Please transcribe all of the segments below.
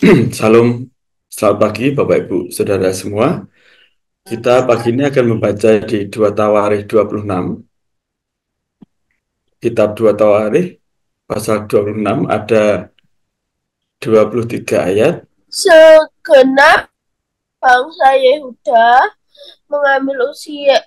Salam, selamat pagi Bapak Ibu Saudara semua. Kita pagi ini akan membaca di 2 Tawarikh 26. Kitab 2 Tawarikh pasal 26 ada 23 ayat. Segenap bangsa Yehuda mengambil usia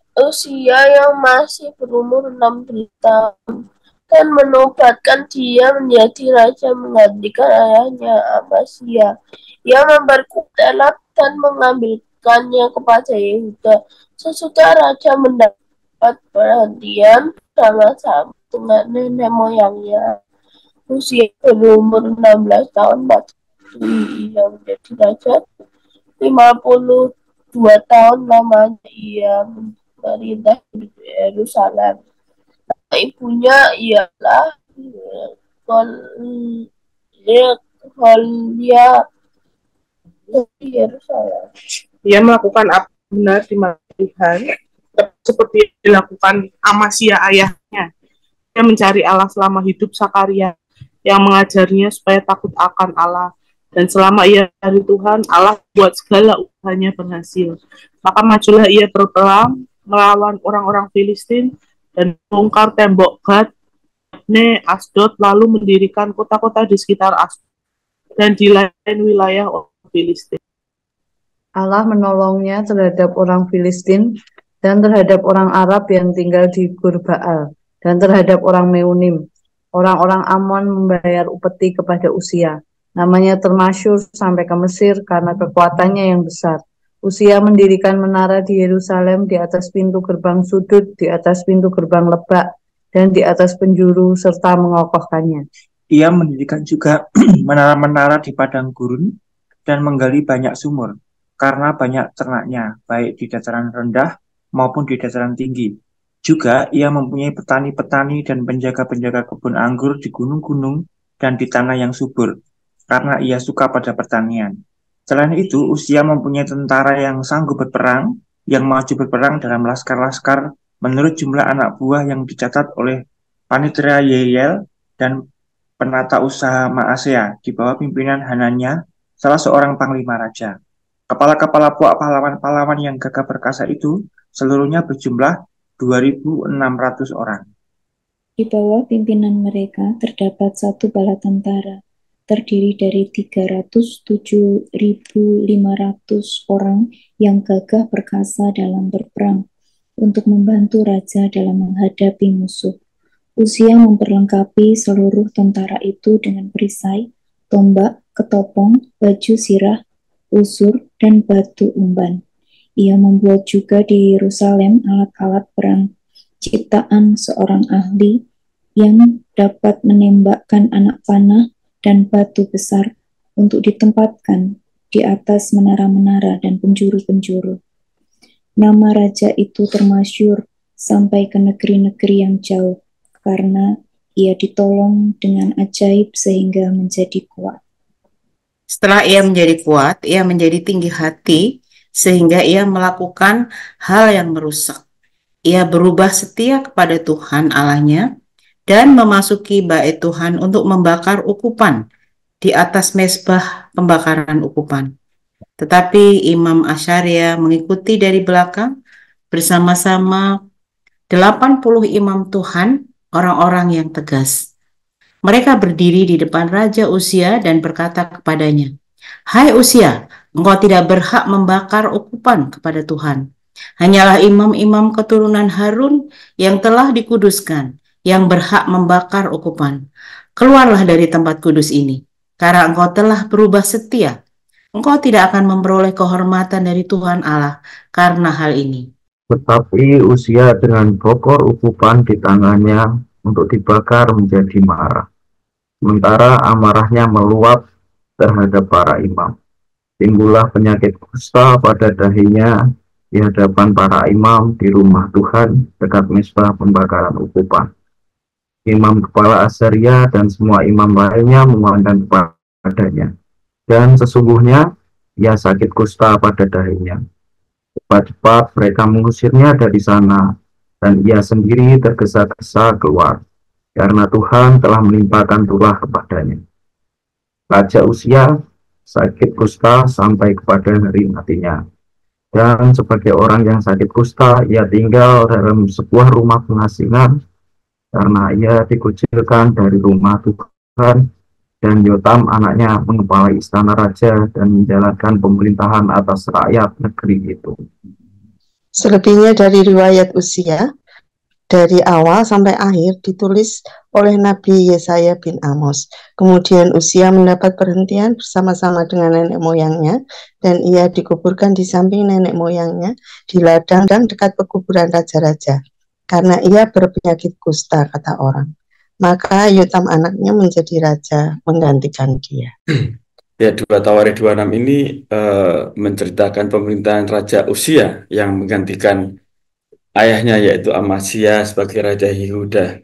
yang masih berumur 16 tahun dan menobatkan dia menjadi raja menggantikan ayahnya Amasya. Ia memperkuat Elat dan mengambilkannya kepada Yehuda. Sesudah raja mendapat perhentian sama-sama dengan nenek moyangnya. Usia berumur 16 tahun waktu ia menjadi raja. 52 tahun lamanya ia memerintah di Yerusalem. Ibunya ialah Goliat dari Yerusalem. Ia melakukan apa benar di mata Tuhan, seperti yang dilakukan Amasya ayahnya. Ia mencari Allah selama hidup Sakaria, yang mengajarnya supaya takut akan Allah. Dan selama ia dari Tuhan, Allah buat segala usahanya berhasil. Maka majulah ia berperang melawan orang-orang Filistin dan membongkar tembok Gad, Asdod, lalu mendirikan kota-kota di sekitar Asdod dan di lain wilayah orang Filistin. Allah menolongnya terhadap orang Filistin dan terhadap orang Arab yang tinggal di Gur-Baal dan terhadap orang Meunim. Orang-orang Amon membayar upeti kepada Usia. Namanya termasyhur sampai ke Mesir karena kekuatannya yang besar. Usia mendirikan menara di Yerusalem di atas pintu gerbang sudut, di atas pintu gerbang lebak, dan di atas penjuru serta mengokohkannya. Ia mendirikan juga menara-menara di padang gurun dan menggali banyak sumur karena banyak ternaknya, baik di dataran rendah maupun di dataran tinggi. Juga ia mempunyai petani-petani dan penjaga-penjaga kebun anggur di gunung-gunung dan di tanah yang subur, karena ia suka pada pertanian. Selain itu, Usia mempunyai tentara yang sanggup berperang, yang maju berperang dalam laskar-laskar menurut jumlah anak buah yang dicatat oleh Panitera Yeiel dan penata usaha Maasea di bawah pimpinan Hananya, salah seorang panglima raja. Kepala-kepala puak pahlawan-pahlawan yang gagah perkasa itu seluruhnya berjumlah 2.600 orang. Di bawah pimpinan mereka terdapat satu bala tentara, terdiri dari 307.500 orang yang gagah perkasa dalam berperang, untuk membantu raja dalam menghadapi musuh. Usia memperlengkapi seluruh tentara itu dengan perisai, tombak, ketopong, baju sirah, usur, dan batu umban. Ia membuat juga di Yerusalem alat-alat perang ciptaan seorang ahli yang dapat menembakkan anak panah dan batu besar untuk ditempatkan di atas menara-menara dan penjuru-penjuru. Nama raja itu termasyhur sampai ke negeri-negeri yang jauh, karena ia ditolong dengan ajaib sehingga menjadi kuat. Setelah ia menjadi kuat, ia menjadi tinggi hati, sehingga ia melakukan hal yang merusak. Ia berubah setia kepada Tuhan Allahnya, dan memasuki bait Tuhan untuk membakar ukupan di atas mezbah pembakaran ukupan. Tetapi Imam Asyarya mengikuti dari belakang bersama-sama 80 imam Tuhan, orang-orang yang tegas. Mereka berdiri di depan Raja Usia dan berkata kepadanya, "Hai Usia, engkau tidak berhak membakar ukupan kepada Tuhan. Hanyalah imam-imam keturunan Harun yang telah dikuduskan, yang berhak membakar ukupan. Keluarlah dari tempat kudus ini, karena engkau telah berubah setia. Engkau tidak akan memperoleh kehormatan dari Tuhan Allah karena hal ini." Tetapi Usia dengan bokor ukupan di tangannya untuk dibakar menjadi marah. Sementara amarahnya meluap terhadap para imam. Timbullah penyakit kusta pada dahinya di hadapan para imam di rumah Tuhan dekat mezbah pembakaran ukupan. Imam kepala Azaria dan semua imam lainnya memandang kepadanya. Dan sesungguhnya ia sakit kusta pada dahinya. Cepat-cepat mereka mengusirnya dari sana, dan ia sendiri tergesa-gesa keluar, karena Tuhan telah melimpahkan tulah kepadanya. Raja Usia sakit kusta sampai kepada hari matinya. Dan sebagai orang yang sakit kusta, ia tinggal dalam sebuah rumah pengasingan karena ia dikucilkan dari rumah Tuhan. Dan Yotam anaknya mengepalai istana raja dan menjalankan pemerintahan atas rakyat negeri itu. Selebihnya dari riwayat Uzia, dari awal sampai akhir ditulis oleh Nabi Yesaya bin Amos. Kemudian Uzia mendapat perhentian bersama-sama dengan nenek moyangnya, dan ia dikuburkan di samping nenek moyangnya di ladang dan dekat pekuburan raja-raja, karena ia berpenyakit kusta, kata orang. Maka Yotam anaknya menjadi raja menggantikan dia. Ya, 2 Tawarikh 26 ini menceritakan pemerintahan Raja Uzia yang menggantikan ayahnya yaitu Amasya sebagai Raja Yehuda.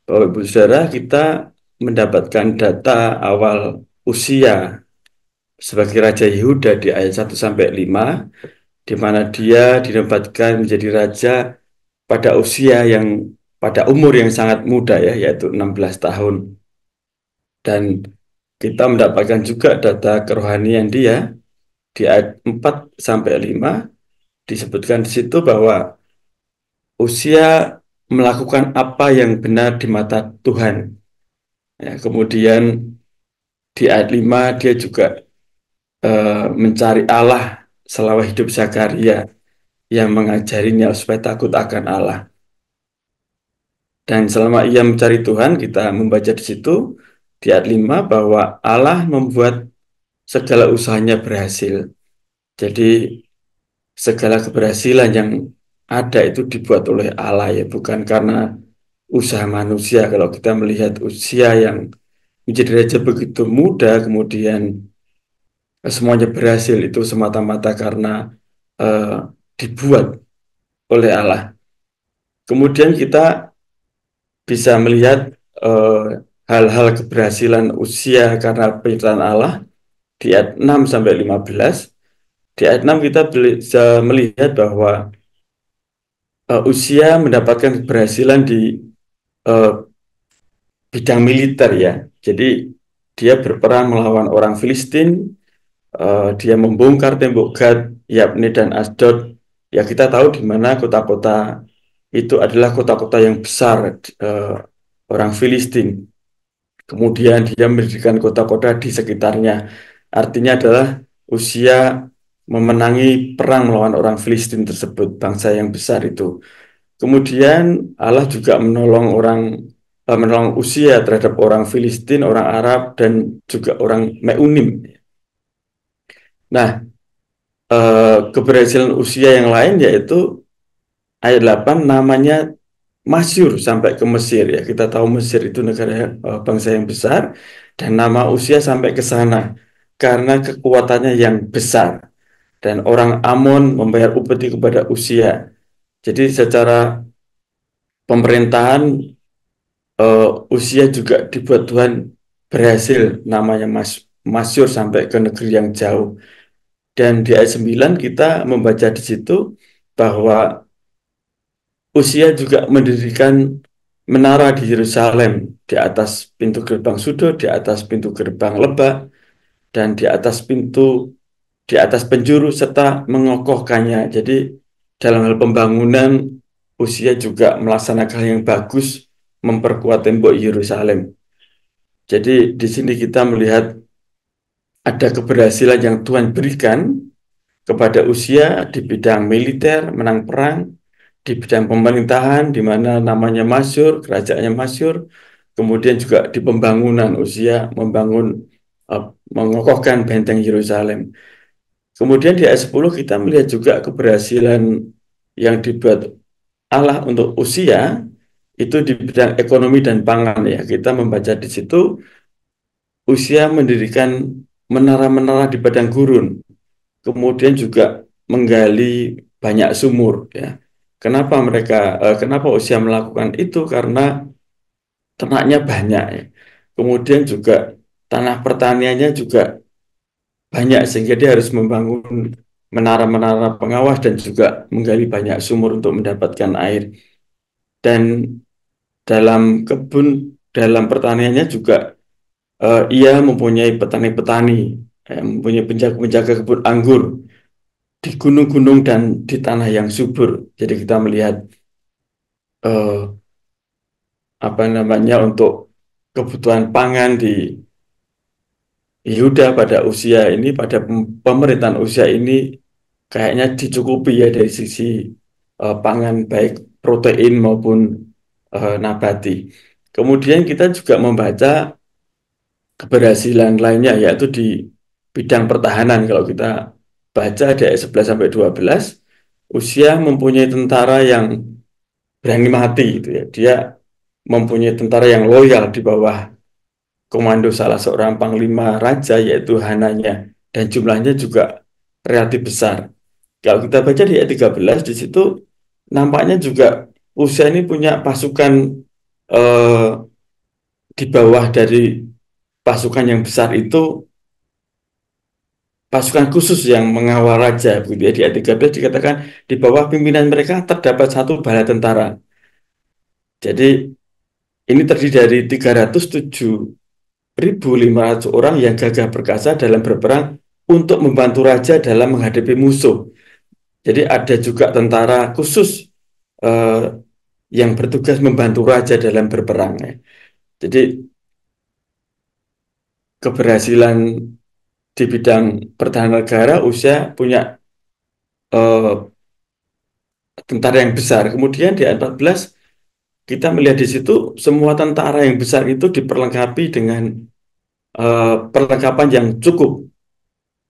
Bapak Ibu Saudara, kita mendapatkan data awal Uzia sebagai Raja Yehuda di ayat 1 sampai 5, di mana dia dinobatkan menjadi raja pada usia yang pada umur yang sangat muda ya, yaitu 16 tahun. Dan kita mendapatkan juga data kerohanian dia di ayat 4 sampai 5 disebutkan di situ bahwa Uzia melakukan apa yang benar di mata Tuhan. Ya, kemudian di ayat 5 dia juga mencari Allah selama hidup Zakaria yang mengajarinya supaya takut akan Allah. Dan selama ia mencari Tuhan, kita membaca di situ di ayat 5 bahwa Allah membuat segala usahanya berhasil. Jadi segala keberhasilan yang ada itu dibuat oleh Allah ya, bukan karena usaha manusia. Kalau kita melihat usia yang menjadi raja begitu muda, kemudian semuanya berhasil, itu semata-mata karena dibuat oleh Allah. Kemudian kita bisa melihat hal-hal keberhasilan Uzia karena penyertaan Allah di ayat 6 sampai 15. Di ayat 6 kita bisa melihat bahwa Uzia mendapatkan keberhasilan di bidang militer ya. Jadi dia berperang melawan orang Filistin, dia membongkar tembok Gad, Yabne dan Asdod. Ya, kita tahu di mana kota-kota itu adalah kota-kota yang besar orang Filistin. Kemudian dia mendirikan kota-kota di sekitarnya. Artinya adalah Uzia memenangi perang melawan orang Filistin tersebut, bangsa yang besar itu. Kemudian Allah juga menolong Uzia terhadap orang Filistin, orang Arab, dan juga orang Meunim. Nah, keberhasilan Uzia yang lain yaitu ayat 8 namanya masyhur sampai ke Mesir ya. Kita tahu Mesir itu negara bangsa yang besar, dan nama Uzia sampai ke sana karena kekuatannya yang besar, dan orang Amon membayar upeti kepada Uzia. Jadi secara pemerintahan Uzia juga dibuat Tuhan berhasil, namanya masyhur sampai ke negeri yang jauh. Dan di ayat 9 kita membaca di situ bahwa Uzia juga mendirikan menara di Yerusalem, di atas pintu gerbang Sudut, di atas pintu gerbang Lebah, dan di atas penjuru, serta mengokohkannya. Jadi dalam hal pembangunan, Uzia juga melaksanakan hal yang bagus, memperkuat tembok Yerusalem. Jadi di sini kita melihat ada keberhasilan yang Tuhan berikan kepada Uzia di bidang militer, menang perang, di bidang pemerintahan, di mana namanya masyhur, kerajaannya masyhur, kemudian juga di pembangunan Uzia mengokohkan benteng Yerusalem. Kemudian di ayat 10 kita melihat juga keberhasilan yang dibuat Allah untuk Uzia itu di bidang ekonomi dan pangan ya. Kita membaca di situ Uzia mendirikan menara-menara di padang gurun, kemudian juga menggali banyak sumur ya. Kenapa Uzia melakukan itu? Karena ternaknya banyak ya. Kemudian juga tanah pertaniannya juga banyak, sehingga dia harus membangun menara-menara pengawas dan juga menggali banyak sumur untuk mendapatkan air. Dan dalam dalam pertaniannya juga ia mempunyai petani-petani mempunyai penjaga kebun anggur di gunung-gunung dan di tanah yang subur. Jadi kita melihat apa namanya untuk kebutuhan pangan di Yehuda pada usia ini, pada pemerintahan usia ini kayaknya dicukupi ya dari sisi pangan baik protein maupun nabati. Kemudian kita juga membaca keberhasilan lainnya yaitu di bidang pertahanan. Kalau kita baca di ayat 11 sampai 12, Usia mempunyai tentara yang berani mati gitu ya. Dia mempunyai tentara yang loyal di bawah komando salah seorang panglima raja yaitu Hananya, dan jumlahnya juga relatif besar. Kalau kita baca di ayat 13, di situ nampaknya juga Usia ini punya pasukan eh, di bawah dari pasukan yang besar itu, pasukan khusus yang mengawal raja begitu ya. Di ayat 13 dikatakan di bawah pimpinan mereka terdapat satu bala tentara. Jadi ini terdiri dari 307.500 orang yang gagah perkasa dalam berperang untuk membantu raja dalam menghadapi musuh. Jadi ada juga tentara khusus eh, yang bertugas membantu raja dalam berperang ya. Jadi keberhasilan di bidang pertahanan negara, Usia punya eh, tentara yang besar. Kemudian di ayat 14 kita melihat di situ semua tentara yang besar itu diperlengkapi dengan perlengkapan yang cukup,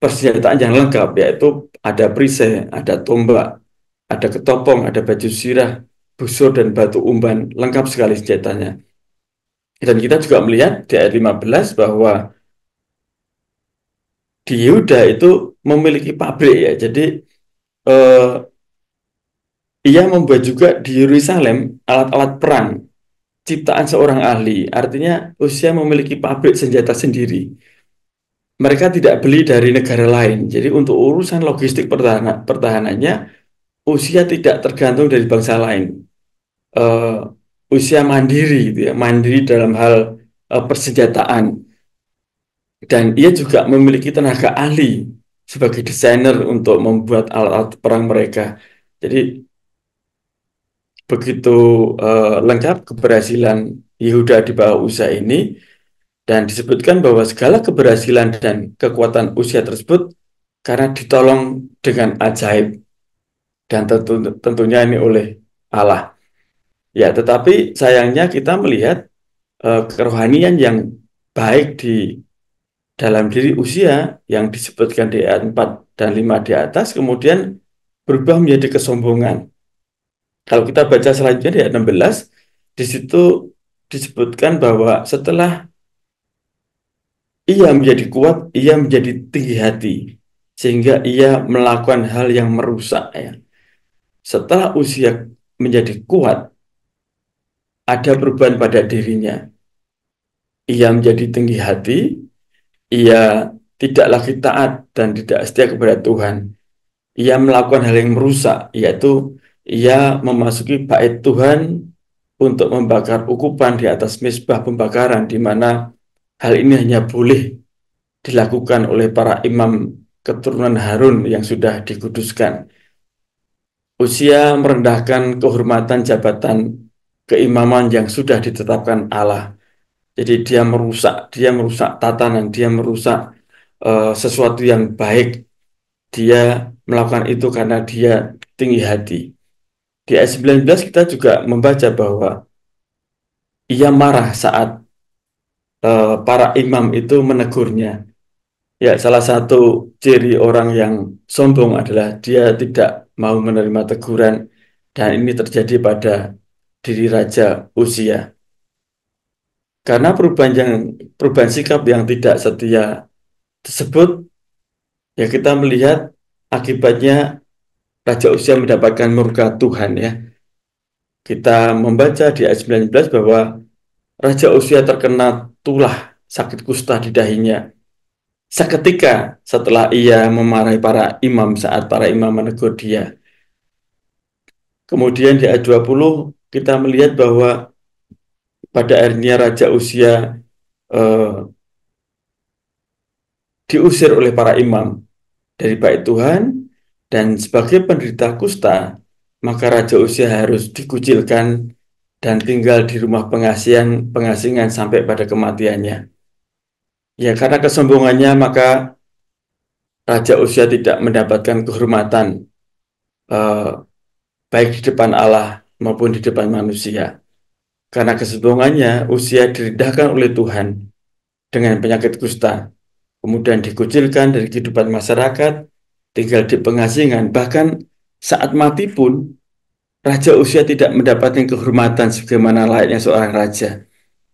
persenjataan yang lengkap, yaitu ada perisai, ada tombak, ada ketopong, ada baju sirah, busur, dan batu umban, lengkap sekali senjatanya. Dan kita juga melihat di ayat 15 bahwa di Yehuda itu memiliki pabrik ya, jadi eh, ia membuat juga di Yerusalem alat-alat perang, ciptaan seorang ahli. Artinya Usia memiliki pabrik senjata sendiri. Mereka tidak beli dari negara lain. Jadi untuk urusan logistik pertahanannya, Usia tidak tergantung dari bangsa lain. Eh, Usia mandiri, gitu ya, mandiri dalam hal persenjataan. Dan ia juga memiliki tenaga ahli sebagai desainer untuk membuat alat-alat perang mereka. Jadi begitu lengkap keberhasilan Yehuda di bawah Usia ini, dan disebutkan bahwa segala keberhasilan dan kekuatan Usia tersebut karena ditolong dengan ajaib, dan tentunya ini oleh Allah. Ya, tetapi sayangnya kita melihat kerohanian yang baik di dalam diri Usia yang disebutkan di ayat 4 dan 5 di atas kemudian berubah menjadi kesombongan. Kalau kita baca selanjutnya di ayat 16, di situ disebutkan bahwa setelah ia menjadi kuat, ia menjadi tinggi hati, sehingga ia melakukan hal yang merusak ya. Setelah Usia menjadi kuat, ada perubahan pada dirinya. Ia menjadi tinggi hati, ia tidak lagi taat dan tidak setia kepada Tuhan. Ia melakukan hal yang merusak, yaitu ia memasuki bait Tuhan untuk membakar ukupan di atas mezbah pembakaran, di mana hal ini hanya boleh dilakukan oleh para imam keturunan Harun yang sudah dikuduskan. Usia merendahkan kehormatan jabatan keimaman yang sudah ditetapkan Allah. Jadi dia merusak tatanan, dia merusak sesuatu yang baik. Dia melakukan itu karena dia tinggi hati. Di ayat 19 kita juga membaca bahwa ia marah saat para imam itu menegurnya. Ya, salah satu ciri orang yang sombong adalah dia tidak mau menerima teguran, dan ini terjadi pada diri Raja Usia. Karena perubahan sikap yang tidak setia tersebut, ya kita melihat akibatnya Raja Usia mendapatkan murka Tuhan ya. Kita membaca di ayat 19 bahwa Raja Usia terkena tulah sakit kusta di dahinya. Seketika setelah ia memarahi para imam saat para imam menegur dia. Kemudian di ayat 20 kita melihat bahwa pada akhirnya Raja Usia diusir oleh para imam dari bait Tuhan, dan sebagai penderita kusta, maka Raja Usia harus dikucilkan dan tinggal di rumah pengasingan sampai pada kematiannya. Ya, karena kesombongannya, maka Raja Usia tidak mendapatkan kehormatan baik di depan Allah maupun di depan manusia. Karena kesombongannya, Usia direndahkan oleh Tuhan dengan penyakit kusta, kemudian dikucilkan dari kehidupan masyarakat, tinggal di pengasingan. Bahkan saat mati pun, Raja Usia tidak mendapatkan kehormatan sebagaimana layaknya seorang raja.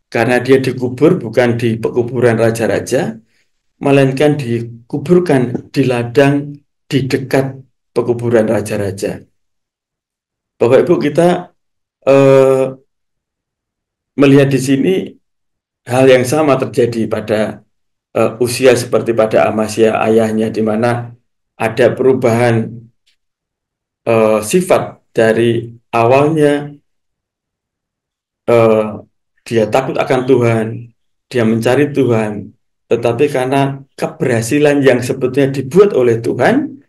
Karena dia dikubur bukan di pekuburan raja-raja, melainkan dikuburkan di ladang di dekat pekuburan raja-raja. Bapak Ibu, kita melihat di sini hal yang sama terjadi pada Usia seperti pada Amasya ayahnya, di mana ada perubahan sifat dari awalnya dia takut akan Tuhan, dia mencari Tuhan, tetapi karena keberhasilan yang sebetulnya dibuat oleh Tuhan,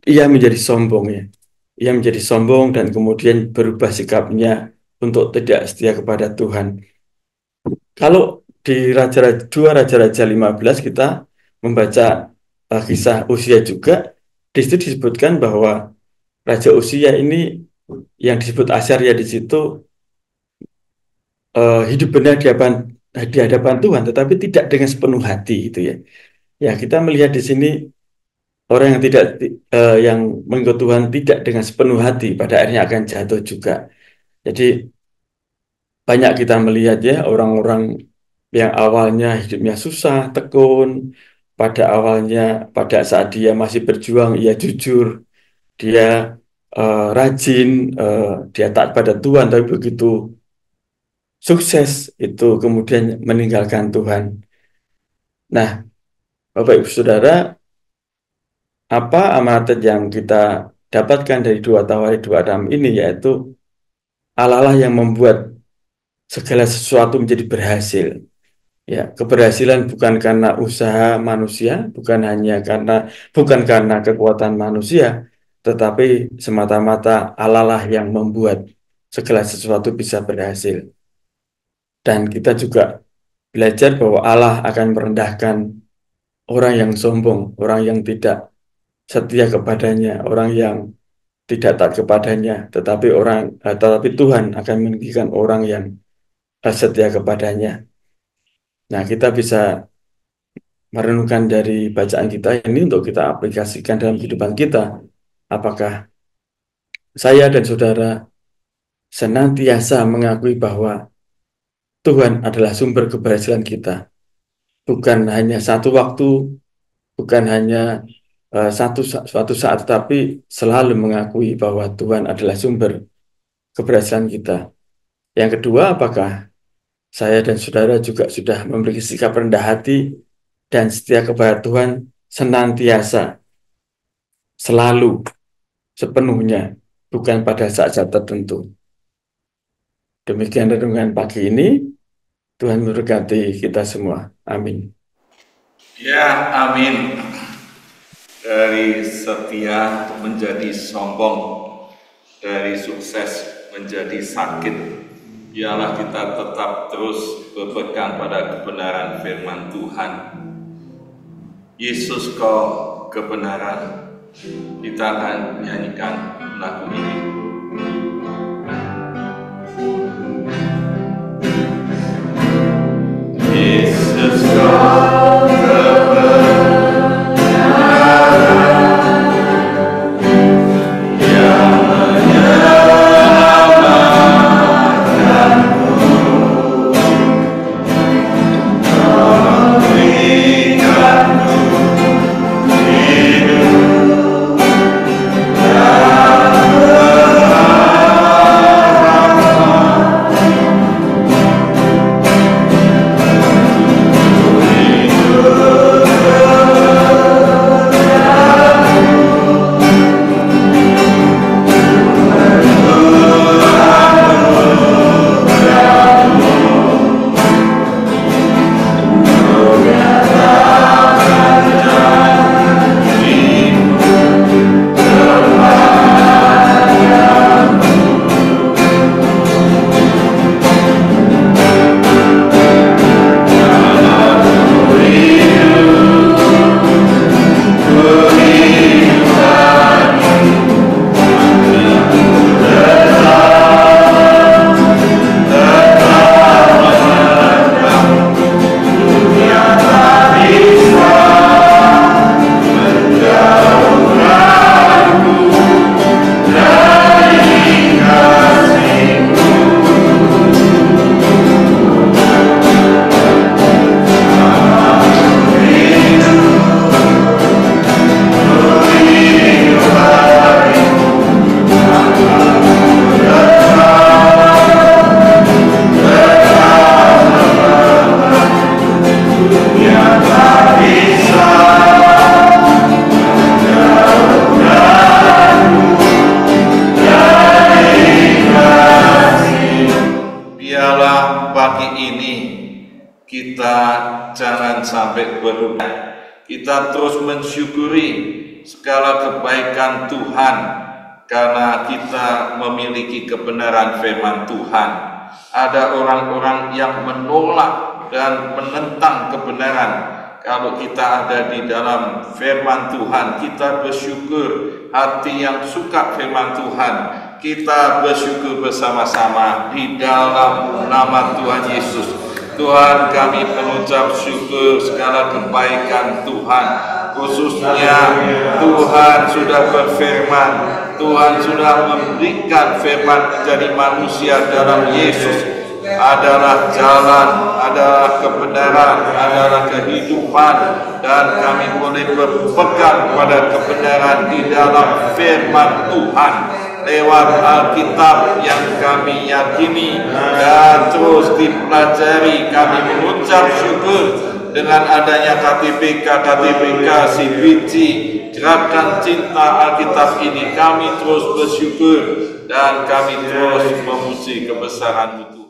ia menjadi sombong ya. Ia menjadi sombong dan kemudian berubah sikapnya untuk tidak setia kepada Tuhan. Kalau di dua Raja-Raja 15 kita membaca kisah Usia juga, di situ disebutkan bahwa Raja Usia ini yang disebut Asaria di situ hidup benar di hadapan Tuhan, tetapi tidak dengan sepenuh hati, itu ya. Ya, kita melihat di sini orang yang yang mengikut Tuhan tidak dengan sepenuh hati, pada akhirnya akan jatuh juga. Jadi banyak kita melihat ya orang-orang yang awalnya hidupnya susah, tekun, pada saat dia masih berjuang, ia jujur, dia rajin, dia taat pada Tuhan, tapi begitu sukses itu kemudian meninggalkan Tuhan. Nah, Bapak Ibu Saudara, apa amanat yang kita dapatkan dari 2 Tawarik 2:6 ini, yaitu Allah lah yang membuat segala sesuatu menjadi berhasil. Ya, keberhasilan bukan karena usaha manusia, bukan karena kekuatan manusia, tetapi semata-mata Allah lah yang membuat segala sesuatu bisa berhasil. Dan kita juga belajar bahwa Allah akan merendahkan orang yang sombong, orang yang tidak setia kepadanya, orang yang tidak taat kepadanya, tetapi Tuhan akan meninggikan orang yang setia kepadanya. Nah, kita bisa merenungkan dari bacaan kita ini untuk kita aplikasikan dalam kehidupan kita. Apakah saya dan saudara senantiasa mengakui bahwa Tuhan adalah sumber keberhasilan kita, bukan hanya satu waktu, bukan hanya suatu saat, tetapi selalu mengakui bahwa Tuhan adalah sumber keberhasilan kita. Yang kedua, apakah saya dan saudara juga sudah memiliki sikap rendah hati dan setia kepada Tuhan senantiasa, selalu, sepenuhnya, bukan pada saat-saat tertentu. Demikian renungan pagi ini. Tuhan memberkati kita semua. Amin. Ya, amin. Dari setia menjadi sombong, dari sukses menjadi sakit, biarlah kita tetap terus berpegang pada kebenaran firman Tuhan. Yesus kau kebenaran. Kita akan nyanyikan lagu ini. Yesus kau kebenaran. Yeah. pagi ini kita jangan sampai berubah. Kita terus mensyukuri segala kebaikan Tuhan karena kita memiliki kebenaran firman Tuhan. Ada orang-orang yang menolak dan menentang kebenaran. Kalau kita ada di dalam firman Tuhan, kita bersyukur. Hati yang suka firman Tuhan, kita bersyukur bersama-sama di dalam nama Tuhan Yesus. Tuhan, kami mengucap syukur segala kebaikan Tuhan. Khususnya Tuhan sudah berfirman, Tuhan sudah memberikan firman menjadi manusia dalam Yesus. Adalah jalan, adalah kebenaran, adalah kehidupan, dan kami boleh berpegang pada kebenaran di dalam firman Tuhan lewat Alkitab yang kami yakini dan terus dipelajari. Kami mengucap syukur dengan adanya KTPK CBC, Gerakan Cinta Alkitab ini. Kami terus bersyukur dan kami terus memuji kebesaran-Mu Tuhan.